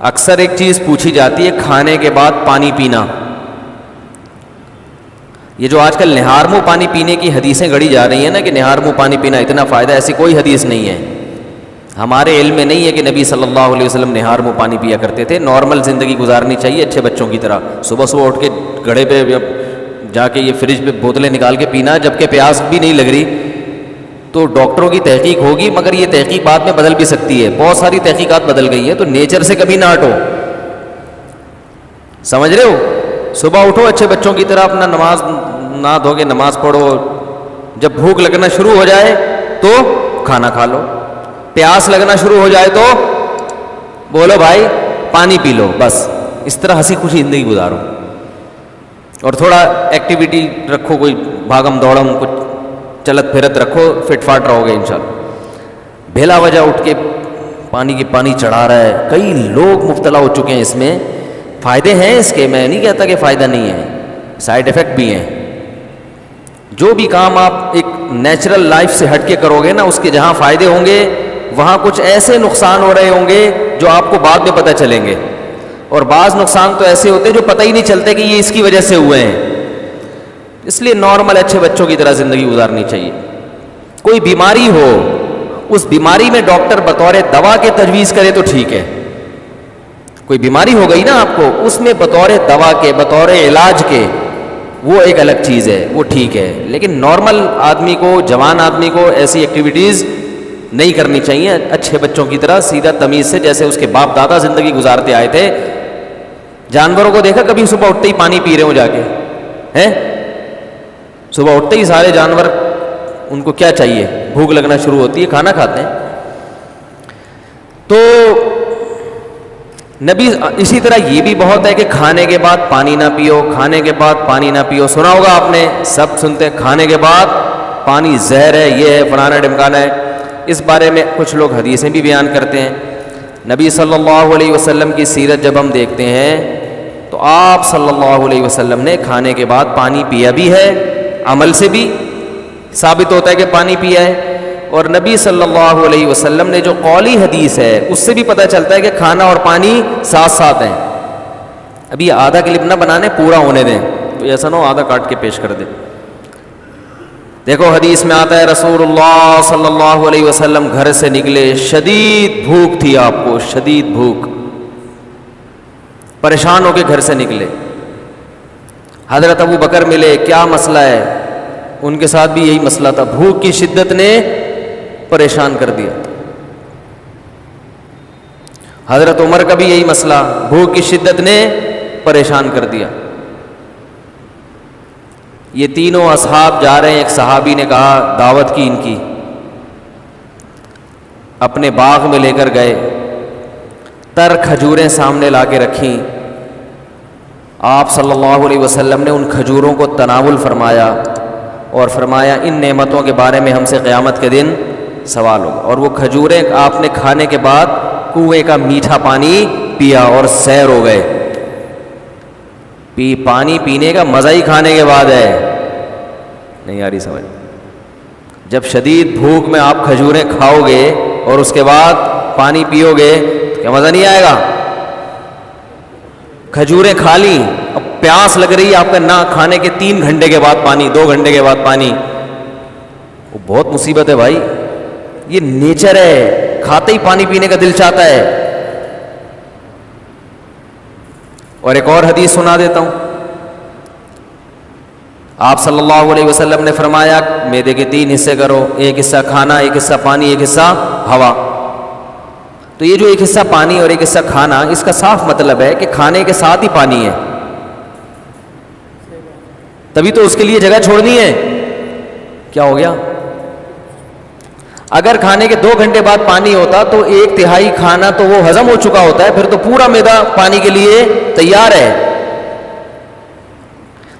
اکثر ایک چیز پوچھی جاتی ہے کھانے کے بعد پانی پینا. یہ جو آج کل نہار منہ پانی پینے کی حدیثیں گڑھی جا رہی ہیں نا کہ نہار منہ پانی پینا اتنا فائدہ، ایسی کوئی حدیث نہیں ہے. ہمارے علم میں نہیں ہے کہ نبی صلی اللہ علیہ وسلم نہار منہ پانی پیا کرتے تھے. نارمل زندگی گزارنی چاہیے اچھے بچوں کی طرح. صبح صبح اٹھ کے گھڑے پہ جا کے یہ فریج پہ بوتلیں نکال کے پینا، جبکہ پیاس بھی نہیں لگ رہی. تو ڈاکٹروں کی تحقیق ہوگی، مگر یہ تحقیق بعد میں بدل بھی سکتی ہے. بہت ساری تحقیقات بدل گئی ہیں. تو نیچر سے کبھی نہ ہٹو، سمجھ رہے ہو؟ صبح اٹھو اچھے بچوں کی طرح، اپنا نماز نہ دھو کے نماز پڑھو. جب بھوک لگنا شروع ہو جائے تو کھانا کھا لو. پیاس لگنا شروع ہو جائے تو بولو بھائی پانی پی لو. بس اس طرح ہنسی خوشی زندگی گزارو. اور تھوڑا ایکٹیویٹی رکھو، کوئی بھاگم دوڑم، کچھ چلت پھرت رکھو، فٹ فاٹ رہو گے انشاءاللہ. بھیلا وجہ اٹھ کے پانی چڑھا رہا ہے. کئی لوگ مبتلا ہو چکے ہیں اس میں. فائدے ہیں اس کے، میں نہیں کہتا کہ فائدہ نہیں ہے، سائیڈ افیکٹ بھی ہیں. جو بھی کام آپ ایک نیچرل لائف سے ہٹ کے کرو گے نا، اس کے جہاں فائدے ہوں گے وہاں کچھ ایسے نقصان ہو رہے ہوں گے جو آپ کو بعد میں پتہ چلیں گے. اور بعض نقصان تو ایسے ہوتے ہیں جو پتہ ہی نہیں چلتے کہ یہ اس کی وجہ سے ہوئے ہیں. اس لیے نارمل اچھے بچوں کی طرح زندگی گزارنی چاہیے. کوئی بیماری ہو، اس بیماری میں ڈاکٹر بطور دوا کے تجویز کرے تو ٹھیک ہے. کوئی بیماری ہو گئی نا آپ کو، اس میں بطور دوا کے، بطور علاج کے، وہ ایک الگ چیز ہے، وہ ٹھیک ہے. لیکن نارمل آدمی کو، جوان آدمی کو ایسی ایکٹیویٹیز نہیں کرنی چاہیے. اچھے بچوں کی طرح سیدھا تمیز سے، جیسے اس کے باپ دادا زندگی گزارتے آئے تھے. جانوروں کو دیکھا کبھی صبح اٹھتے ہی پانی پی رہے ہو جا کے؟ ہیں صبح اٹھتے ہی سارے جانور، ان کو کیا چاہیے؟ بھوک لگنا شروع ہوتی ہے، کھانا کھاتے ہیں. تو نبی اسی طرح یہ بھی بہت ہے کہ کھانے کے بعد پانی نہ پیو، کھانے کے بعد پانی نہ پیو. سنا ہوگا آپ نے، سب سنتے ہیں کھانے کے بعد پانی زہر ہے، یہ ہے، فلانا ڈمکانا ہے. اس بارے میں کچھ لوگ حدیثیں بھی بیان کرتے ہیں. نبی صلی اللہ علیہ وسلم کی سیرت جب ہم دیکھتے ہیں تو آپ صلی اللہ علیہ وسلم نے کھانے کے بعد پانی پیا بھی ہے. عمل سے بھی ثابت ہوتا ہے کہ پانی پیا ہے. اور نبی صلی اللہ علیہ وسلم نے جو قولی حدیث ہے اس سے بھی پتہ چلتا ہے کہ کھانا اور پانی ساتھ ساتھ ہیں. ابھی آدھا کلپ نہ بنانے، پورا ہونے دیں، تو ایسا نہ ہو آدھا کاٹ کے پیش کر دیں. دیکھو حدیث میں آتا ہے رسول اللہ صلی اللہ علیہ وسلم گھر سے نکلے، شدید بھوک تھی آپ کو، شدید بھوک، پریشان ہو کے گھر سے نکلے. حضرت ابو بکر ملے، کیا مسئلہ ہے؟ ان کے ساتھ بھی یہی مسئلہ تھا، بھوک کی شدت نے پریشان کر دیا. حضرت عمر کا بھی یہی مسئلہ، بھوک کی شدت نے پریشان کر دیا. یہ تینوں اصحاب جا رہے ہیں. ایک صحابی نے کہا دعوت کی ان کی، اپنے باغ میں لے کر گئے، تر کھجوریں سامنے لا کے رکھیں. آپ صلی اللہ علیہ وسلم نے ان کھجوروں کو تناول فرمایا اور فرمایا ان نعمتوں کے بارے میں ہم سے قیامت کے دن سوال ہوگا. اور وہ کھجوریں آپ نے کھانے کے بعد کنویں کا میٹھا پانی پیا اور سیر ہو گئے. پانی پینے کا مزہ ہی کھانے کے بعد ہے. نہیں آ رہی سمجھ؟ جب شدید بھوک میں آپ کھجوریں کھاؤ گے اور اس کے بعد پانی پیو گے تو کیا مزہ نہیں آئے گا؟ کھجوریں کھا لی، اب پیاس لگ رہی ہے آپ کا، نہ کھانے کے 3 گھنٹے کے بعد پانی، 2 گھنٹے کے بعد پانی، وہ بہت مصیبت ہے بھائی. یہ نیچر ہے، کھاتے ہی پانی پینے کا دل چاہتا ہے. اور ایک اور حدیث سنا دیتا ہوں. آپ صلی اللہ علیہ وسلم نے فرمایا معدے کے 3 حصے کرو، ایک حصہ کھانا، ایک حصہ پانی، ایک حصہ ہوا. تو یہ جو ایک حصہ پانی اور ایک حصہ کھانا، اس کا صاف مطلب ہے کہ کھانے کے ساتھ ہی پانی ہے، تبھی تو اس کے لیے جگہ چھوڑنی ہے. کیا ہو گیا؟ اگر کھانے کے 2 گھنٹے بعد پانی ہوتا تو 1/3 کھانا تو وہ ہضم ہو چکا ہوتا ہے، پھر تو پورا معدہ پانی کے لیے تیار ہے.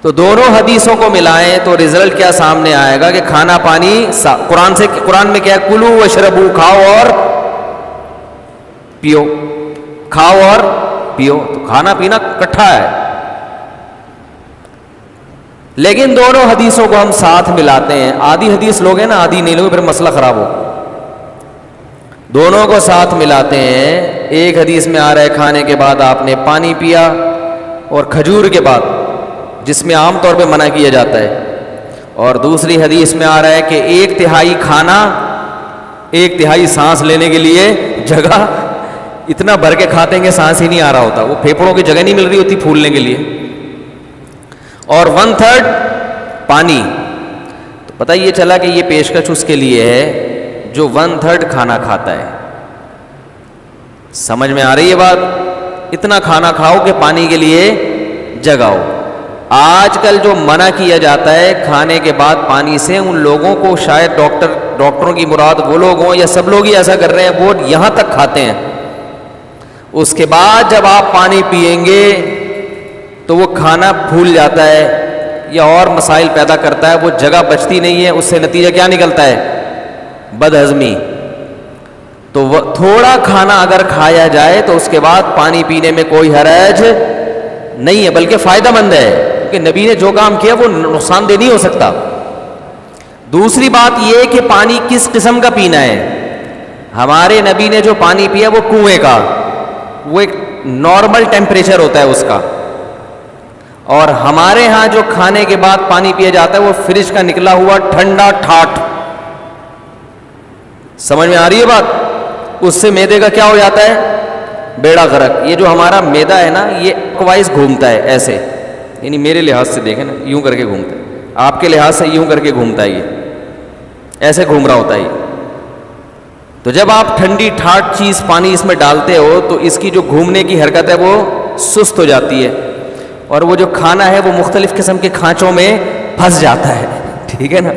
تو دونوں حدیثوں کو ملائیں تو رزلٹ کیا سامنے آئے گا کہ کھانا پانی قرآن میں کیا ہے؟ کلو واشربو، کھاؤ اور پیو، کھاؤ اور پیو. تو کھانا پینا اکٹھا ہے. لیکن دونوں حدیثوں کو ہم ساتھ ملاتے ہیں. آدھی حدیث لوگ ہیں نا، آدھی نہیں لوگ، پھر مسئلہ خراب ہو. دونوں کو ساتھ ملاتے ہیں. ایک حدیث میں آ رہا ہے کھانے کے بعد آپ نے پانی پیا اور کھجور کے بعد، جس میں عام طور پہ منع کیا جاتا ہے. اور دوسری حدیث میں آ رہا ہے کہ 1/3 کھانا 1/3 سانس لینے کے لیے جگہ، اتنا بھر کے کھاتے ہیں کہ سانس ہی نہیں آ رہا ہوتا، وہ پھیپھڑوں کی جگہ نہیں مل رہی ہوتی پھولنے کے لیے. اور 1/3 پانی. تو پتہ یہ چلا کہ یہ پیشکش اس کے لیے ہے جو 1/3 کھانا کھاتا ہے. سمجھ میں آ رہی ہے بات؟ اتنا کھانا کھاؤ کہ پانی کے لیے جگہ ہو. آج کل جو منع کیا جاتا ہے کھانے کے بعد پانی سے، ان لوگوں کو شاید ڈاکٹروں کی مراد وہ لوگ ہوں یا سب لوگ ہی ایسا کر رہے ہیں، وہ یہاں تک کھاتے ہیں. اس کے بعد جب آپ پانی پیئیں گے تو وہ کھانا پھول جاتا ہے یا اور مسائل پیدا کرتا ہے، وہ جگہ بچتی نہیں ہے. اس سے نتیجہ کیا نکلتا ہے؟ بد ہضمی. تو تھوڑا کھانا اگر کھایا جائے تو اس کے بعد پانی پینے میں کوئی حرج نہیں ہے، بلکہ فائدہ مند ہے، کہ نبی نے جو کام کیا وہ نقصان دہ نہیں ہو سکتا. دوسری بات یہ کہ پانی کس قسم کا پینا ہے. ہمارے نبی نے جو پانی پیا وہ کنویں کا، وہ ایک نارمل ٹیمپریچر ہوتا ہے اس کا. اور ہمارے ہاں جو کھانے کے بعد پانی پیا جاتا ہے وہ فریج کا نکلا ہوا ٹھنڈا ٹھاٹ. سمجھ میں آ رہی ہے بات؟ اس سے معدے کا کیا ہو جاتا ہے؟ بیڑا غرق. یہ جو ہمارا معدہ ہے نا یہ وائز گھومتا ہے ایسے، یعنی میرے لحاظ سے دیکھیں نا یوں کر کے گھومتا ہے، آپ کے لحاظ سے یوں کر کے گھومتا ہے، یہ ایسے گھوم رہا ہوتا ہے یہ. تو جب آپ ٹھنڈی ٹھاٹ چیز پانی اس میں ڈالتے ہو تو اس کی جو گھومنے کی حرکت ہے وہ سست ہو جاتی ہے، اور وہ جو کھانا ہے وہ مختلف قسم کے کھانچوں میں پھنس جاتا ہے. ٹھیک ہے نا؟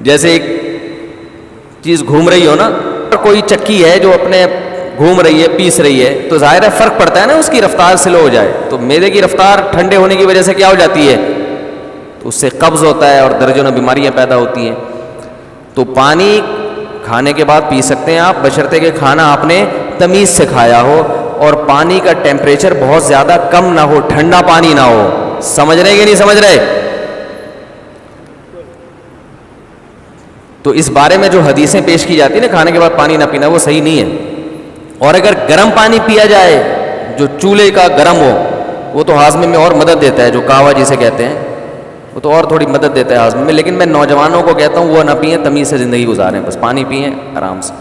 جیسے ایک چیز گھوم رہی ہو نا، کوئی چکی ہے جو اپنے گھوم رہی ہے پیس رہی ہے، تو ظاہر ہے فرق پڑتا ہے نا، اس کی رفتار سلو ہو جائے تو معدے کی رفتار ٹھنڈے ہونے کی وجہ سے کیا ہو جاتی ہے؟ تو اس سے قبض ہوتا ہے اور درجنوں بیماریاں پیدا ہوتی ہیں. تو پانی کھانے کے بعد پی سکتے ہیں آپ، بشرطے کہ کھانا آپ نے تمیز سے کھایا ہو اور پانی کا ٹیمپریچر بہت زیادہ کم نہ ہو، ٹھنڈا پانی نہ ہو. سمجھ رہے کہ نہیں سمجھ رہے؟ تو اس بارے میں جو حدیثیں پیش کی جاتی ہیں نا کھانے کے بعد پانی نہ پینا، وہ صحیح نہیں ہے. اور اگر گرم پانی پیا جائے جو چولہے کا گرم ہو، وہ تو ہاضمے میں اور مدد دیتا ہے، جو کہوا جسے کہتے ہیں، وہ تو اور تھوڑی مدد دیتا ہے ہاضمے میں. لیکن میں نوجوانوں کو کہتا ہوں وہ نہ پئیں، تمیز سے زندگی گزاریں، بس پانی پئیں آرام سے.